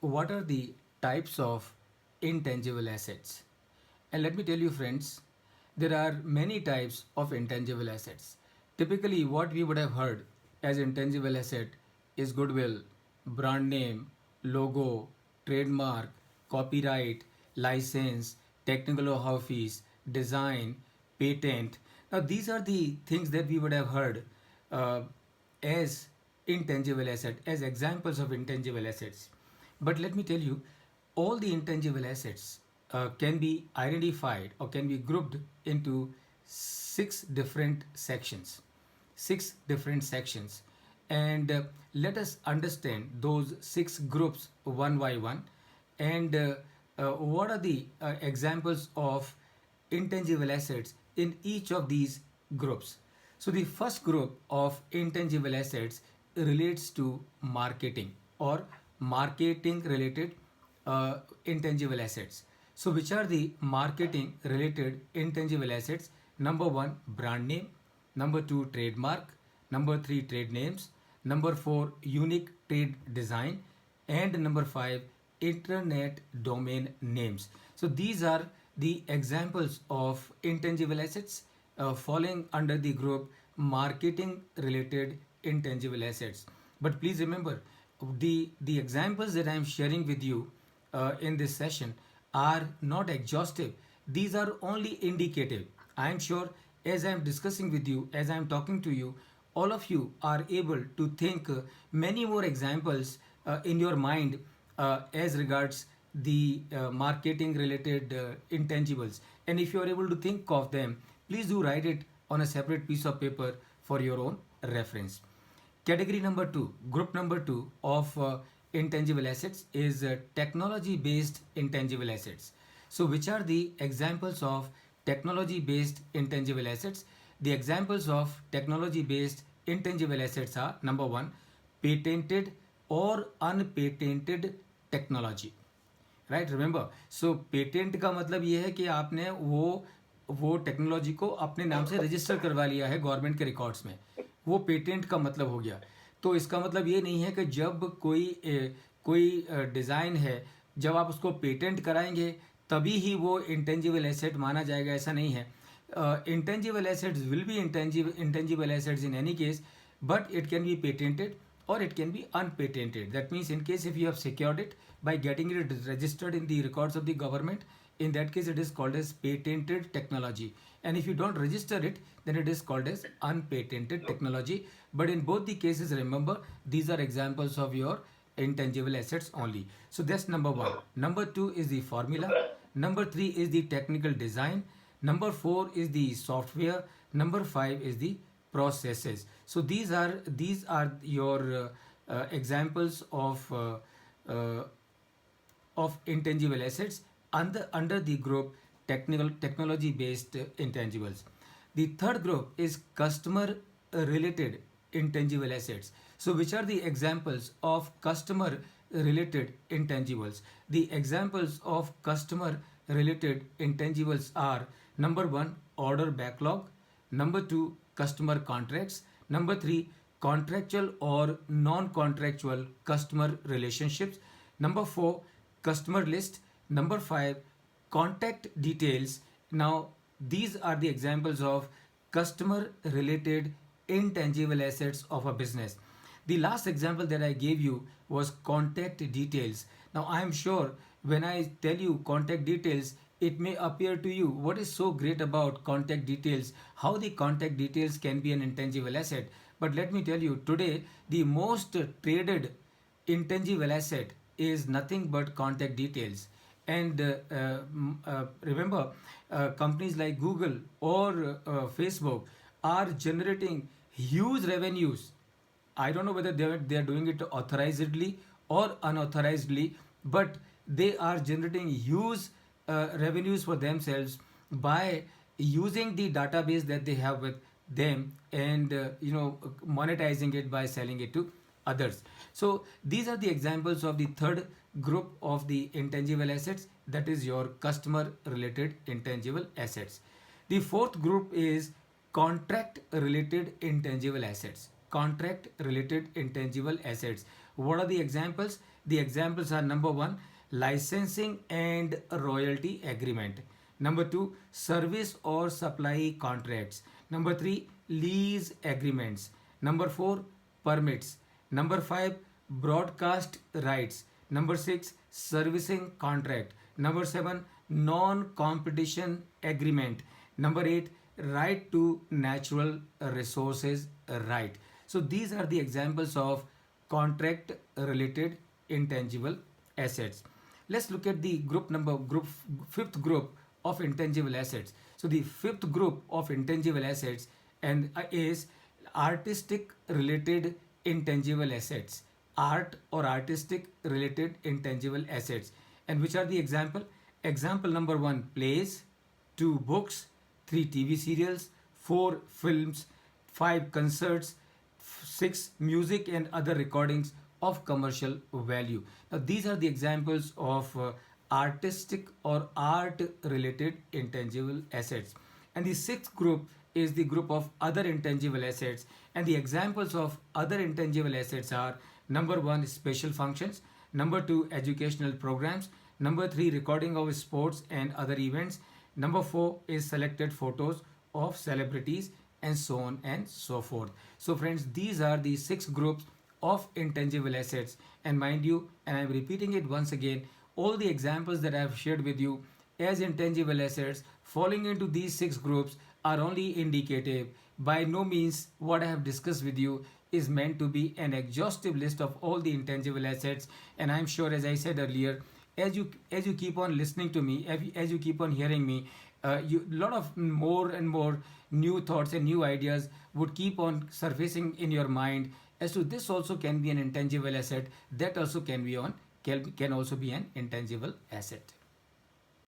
what are the types of intangible assets? And let me tell you, friends, there are many types of intangible assets. Typically, what we would have heard as intangible asset is goodwill, brand name, logo, trademark, copyright, license, technical know-how fees, design, patent. Now, these are the things that we would have heard uh, as intangible asset, as examples of intangible assets. But let me tell you, all the intangible assets can be identified or can be grouped into six different sections. Six different sections. And let us understand those six groups one by one. And what are the examples of intangible assets in each of these groups? So the first group of intangible assets relates to marketing or marketing related intangible assets. So which are the marketing related intangible assets? Number one, brand name. Number two, trademark. Number three, trade names. Number four, unique trade design. And number five, internet domain names. So these are the examples of intangible assets falling under the group marketing related intangible assets. But please remember, the examples that I am sharing with you in this session are not exhaustive. These are only indicative. I am sure as I am discussing with you, as I am talking to you, all of you are able to think many more examples in your mind as regards the marketing related intangibles. And if you are able to think of them, please do write it on a separate piece of paper for your own reference. Category number two, group number two of intangible assets is technology based intangible assets. So, which are the examples of technology based intangible assets? The examples of technology based intangible assets are number one, patented or unpatented technology. Right remember. So patent का मतलब ये है कि आपने वो technology को अपने नाम से रजिस्टर करवा लिया है गवर्नमेंट के रिकॉर्ड्स में. वो पेटेंट का मतलब हो गया. तो इसका मतलब ये नहीं है कि जब कोई डिज़ाइन है, जब आप उसको पेटेंट कराएंगे तभी ही वो इंटेंजिबल एसेट माना जाएगा, ऐसा नहीं है. Intangible assets will be intangible assets in any case, but it can be patented or it can be unpatented. That means in case if you have secured it by getting it registered in the records of the government, in that case it is called as patented technology. And if you don't register it, then it is called as unpatented technology. But in both the cases, remember, these are examples of your intangible assets only. So that's number one. Number two is the formula. Number three is the technical design. Number four is the software. Number five is the processes. So these are your examples of intangible assets under the group technology based intangibles. The third group is customer related intangible assets. So which are the examples of customer related intangibles? The examples of customer related intangibles are number one, order backlog. Number two, customer contracts. Number three, contractual or non-contractual customer relationships. Number four, customer list. Number five, contact details. Now, these are the examples of customer related intangible assets of a business. The last example that I gave you was contact details. Now, I am sure when I tell you contact details, it may appear to you what is so great about contact details, how the contact details can be an intangible asset. But let me tell you, today the most traded intangible asset is nothing but contact details. And remember, companies like Google or Facebook are generating huge revenues. I don't know whether they're doing it authorizedly or unauthorizedly, but they are generating huge revenues for themselves by using the database that they have with them and monetizing it by selling it to others. So these are the examples of the third group of the intangible assets, that is your customer related intangible assets. The fourth group is contract related intangible assets. Contract related intangible assets. What are the examples? The examples are: number one, licensing and royalty agreement; number two, service or supply contracts; number three, lease agreements; number four, permits; number five, broadcast rights; number six, servicing contract; number seven, non competition agreement; number eight, right to natural resources right. So these are the examples of contract related intangible assets. Let's look at the fifth group of intangible assets. So the fifth group of intangible assets and is artistic related intangible assets. Art or artistic related intangible assets. And which are the example? Example number one, plays; two, books; three, TV serials; four, films; five, concerts; six, music and other recordings of commercial value. Now these are the examples of artistic or art related intangible assets. And the sixth group is the group of other intangible assets, and the examples of other intangible assets are: number one, special functions; number two, educational programs; number three, recording of sports and other events; number four is selected photos of celebrities, and so on and so forth. So friends, these are the six groups of intangible assets. And mind you, and I'm repeating it once again, all the examples that I've shared with you as intangible assets falling into these six groups are only indicative. By no means what I have discussed with you is meant to be an exhaustive list of all the intangible assets. And I'm sure, as I said earlier, as you keep on listening to me, as you keep on hearing me, you lot of more and more new thoughts and new ideas would keep on surfacing in your mind as to this also can be an intangible asset, that also can also be an intangible asset.